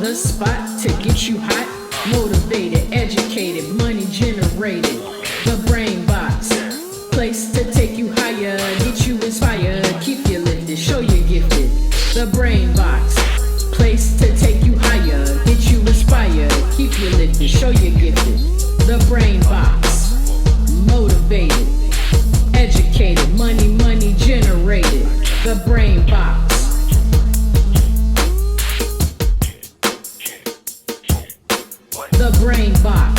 the spot to get you hot, motivated, educated, money generated. The brain box, place to take you higher, get you inspired, keep you lifted, show you gifted. The brain box, place to take you higher, get you inspired, keep you lifted, show you gifted. The brain box, motivated, educated, money generated. The brain box. The brain box.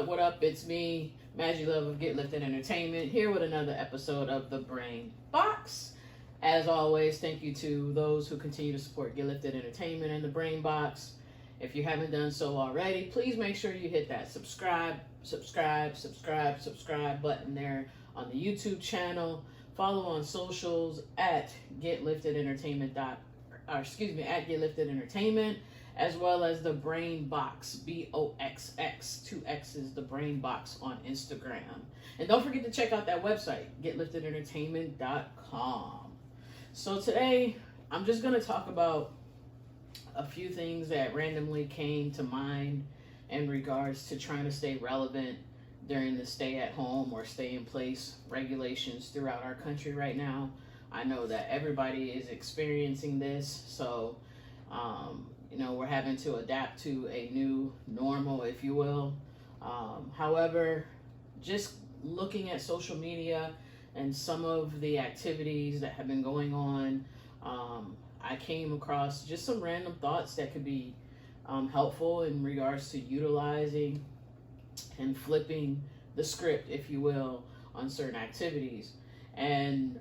What up? It's me, Magi Love of Get Lifted Entertainment, here with another episode of The Brain Box. As always, thank you to those who continue to support Get Lifted Entertainment and The Brain Box. If you haven't done so already, please make sure you hit that subscribe button there on the YouTube channel. Follow on socials at Get Lifted Entertainment at Get Lifted Entertainment, as well as The Brain Box, BOXX, 2 X's, The Brain Box on Instagram. And don't forget to check out that website, getliftedentertainment.com. So today, I'm just going to talk about a few things that randomly came to mind in regards to trying to stay relevant during the stay-at-home or stay-in-place regulations throughout our country right now. I know that everybody is experiencing this, so we're having to adapt to a new normal, if you will. However, just looking at social media and some of the activities that have been going on, I came across just some random thoughts that could be helpful in regards to utilizing and flipping the script, if you will, on certain activities. And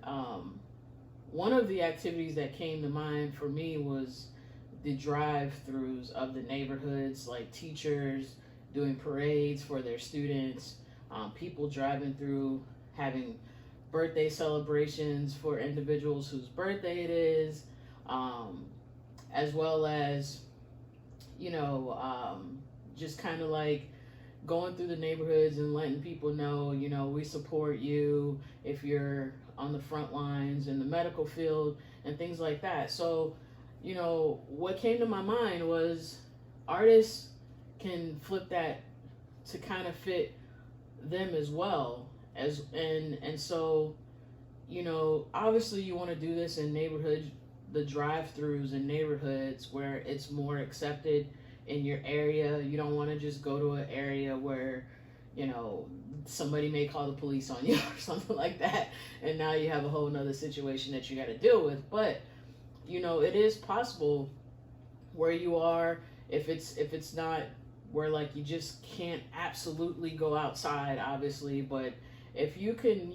one of the activities that came to mind for me was the drive-throughs of the neighborhoods, like teachers doing parades for their students, people driving through, having birthday celebrations for individuals whose birthday it is, as well as, just kind of like going through the neighborhoods and letting people know, we support you if you're on the front lines in the medical field and things like that. So, what came to my mind was artists can flip that to kind of fit them as well. So, obviously you want to do this in neighborhoods, the drive-throughs in neighborhoods where it's more accepted in your area. You don't want to just go to an area where, somebody may call the police on you or something like that, and now you have a whole nother situation that you got to deal with. But, it is possible where you are, if it's not where like you just can't absolutely go outside, obviously, but if you can,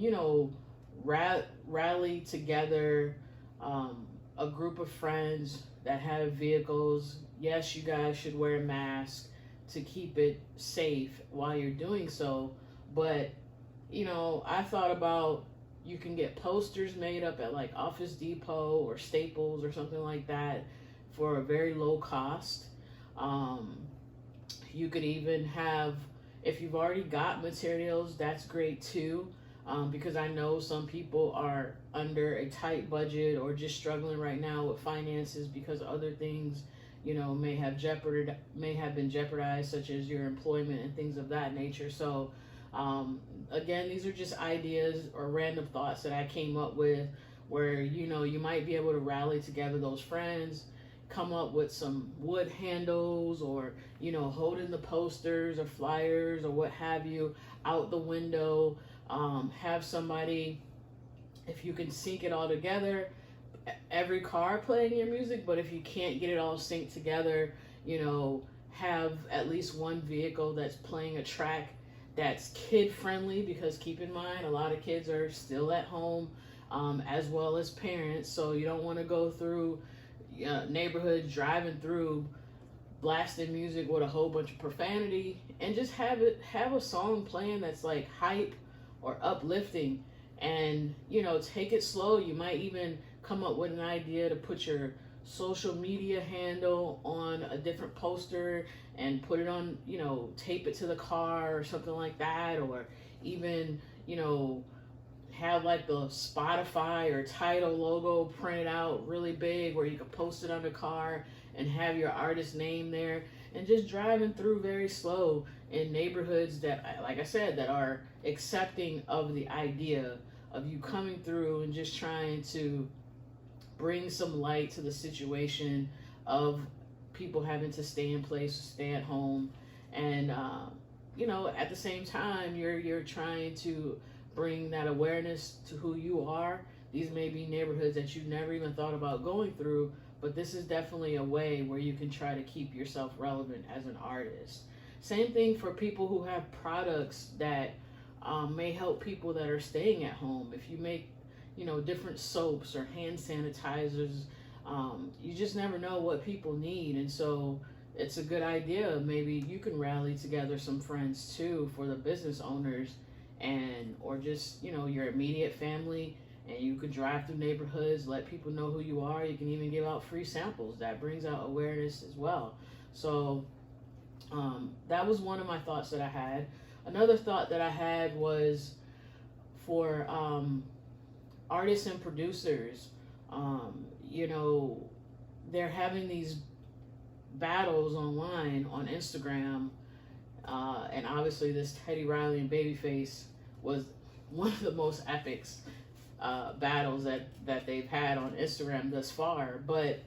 rally together a group of friends that have vehicles. Yes, you guys should wear a mask to keep it safe while you're doing so. But, I thought about, you can get posters made up at like Office Depot or Staples or something like that for a very low cost. You could even have, if you've already got materials, that's great too. Because I know some people are under a tight budget or just struggling right now with finances because other things, may have been jeopardized, such as your employment and things of that nature. So, again, these are just ideas or random thoughts that I came up with where, you might be able to rally together those friends, come up with some wood handles or, holding the posters or flyers or what have you out the window. Have somebody, if you can sync it all together, every car playing your music, but if you can't get it all synced together, have at least one vehicle that's playing a track that's kid friendly, because keep in mind, a lot of kids are still at home, as well as parents, so you don't want to go through neighborhoods driving through blasting music with a whole bunch of profanity, and just have a song playing that's like hype or uplifting, and take it slow. You might even come up with an idea to put your social media handle on a different poster and put it on, tape it to the car or something like that, or even, have like the Spotify or Tidal logo printed out really big where you can post it on the car and have your artist name there, and just driving through very slow in neighborhoods that, like I said, that are accepting of the idea of you coming through and just trying to bring some light to the situation of people having to stay in place, stay at home, and at the same time, you're trying to bring that awareness to who you are. These may be neighborhoods that you never even thought about going through, but this is definitely a way where you can try to keep yourself relevant as an artist. Same thing for people who have products that may help people that are staying at home. If you make, different soaps or hand sanitizers, you just never know what people need. And so it's a good idea. Maybe you can rally together some friends too for the business owners, or just, your immediate family, and you could drive through neighborhoods, let people know who you are. You can even give out free samples. That brings out awareness as well. So that was one of my thoughts that I had. Another thought that I had was for artists and producers. They're having these battles online on Instagram, and obviously this Teddy Riley and Babyface was one of the most epic battles that they've had on Instagram thus far. But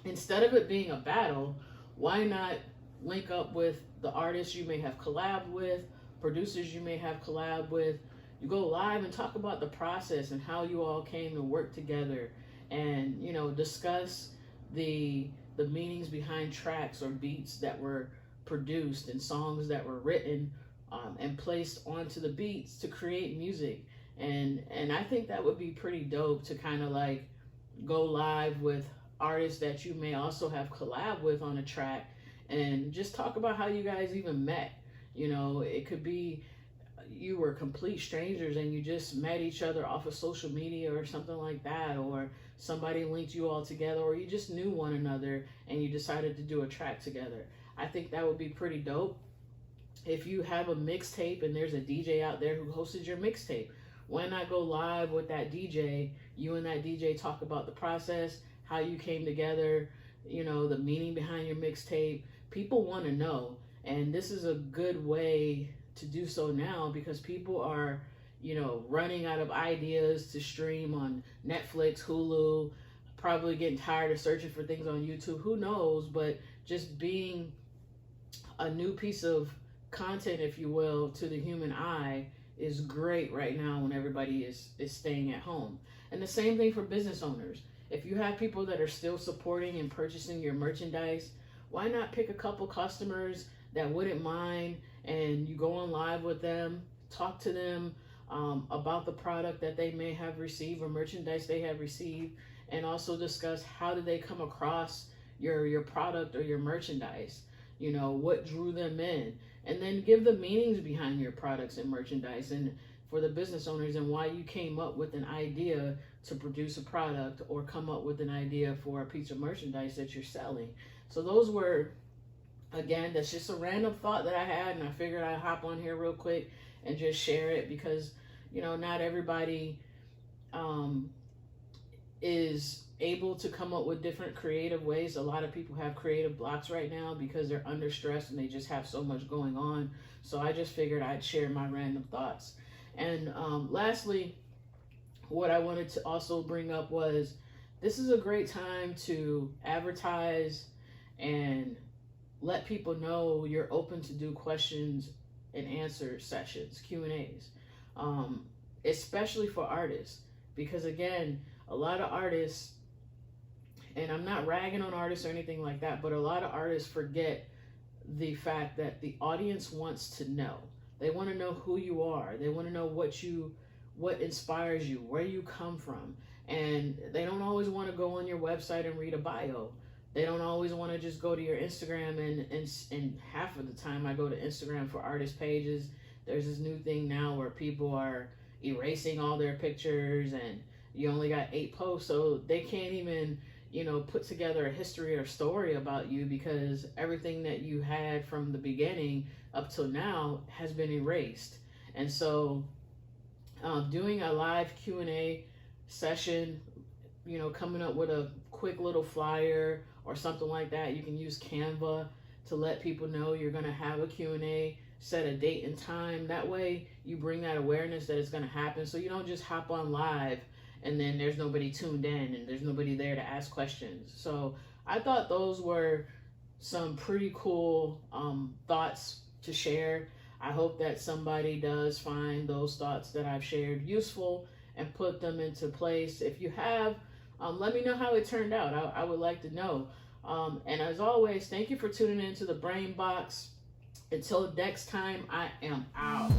instead of it being a battle, why not link up with the artists you may have collabed with, producers you may have collabed with? You go live and talk about the process and how you all came to work together, and discuss the meanings behind tracks or beats that were produced and songs that were written and placed onto the beats to create music. And I think that would be pretty dope to kind of like go live with artists that you may also have collab with on a track, and just talk about how you guys even met. It could be you were complete strangers and you just met each other off of social media or something like that, or somebody linked you all together, or you just knew one another and you decided to do a track together. I think that would be pretty dope. If you have a mixtape and there's a DJ out there who hosted your mixtape, why not go live with that DJ? You and that DJ talk about the process, how you came together, the meaning behind your mixtape. People want to know, and this is a good way to do so now, because people are, running out of ideas to stream on Netflix, Hulu, probably getting tired of searching for things on YouTube. Who knows? But just being a new piece of content, if you will, to the human eye is great right now when everybody is staying at home. And the same thing for business owners. If you have people that are still supporting and purchasing your merchandise, why not pick a couple customers that wouldn't mind, and you go on live with them, talk to them about the product that they may have received or merchandise they have received, and also discuss how did they come across your product or your merchandise, what drew them in, and then give the meanings behind your products and merchandise, and for the business owners, and why you came up with an idea to produce a product or come up with an idea for a piece of merchandise that you're selling. So those were, again, that's just a random thought that I had, and I figured I'd hop on here real quick and just share it, because not everybody is able to come up with different creative ways. A lot of people have creative blocks right now because they're under stress and they just have so much going on. So I just figured I'd share my random thoughts. And lastly, what I wanted to also bring up was, this is a great time to advertise and let people know you're open to do questions and answer sessions, Q&As, especially for artists. Because again, a lot of artists, and I'm not ragging on artists or anything like that, but a lot of artists forget the fact that the audience wants to know. They want to know who you are. They want to know what inspires you, where you come from. And they don't always want to go on your website and read a bio. They don't always want to just go to your Instagram, and half of the time I go to Instagram for artist pages. There's this new thing now where people are erasing all their pictures, and you only got 8 posts, so they can't even, put together a history or story about you, because everything that you had from the beginning up till now has been erased. And so doing a live Q&A session, coming up with a quick little flyer or something like that. You can use Canva to let people know you're going to have a Q&A, set a date and time. That way you bring that awareness that it's going to happen, so you don't just hop on live and then there's nobody tuned in and there's nobody there to ask questions. So I thought those were some pretty cool thoughts to share. I hope that somebody does find those thoughts that I've shared useful and put them into place. If you have, let me know how it turned out. I would like to know. And as always, thank you for tuning into the Brain Box. Until next time, I am out.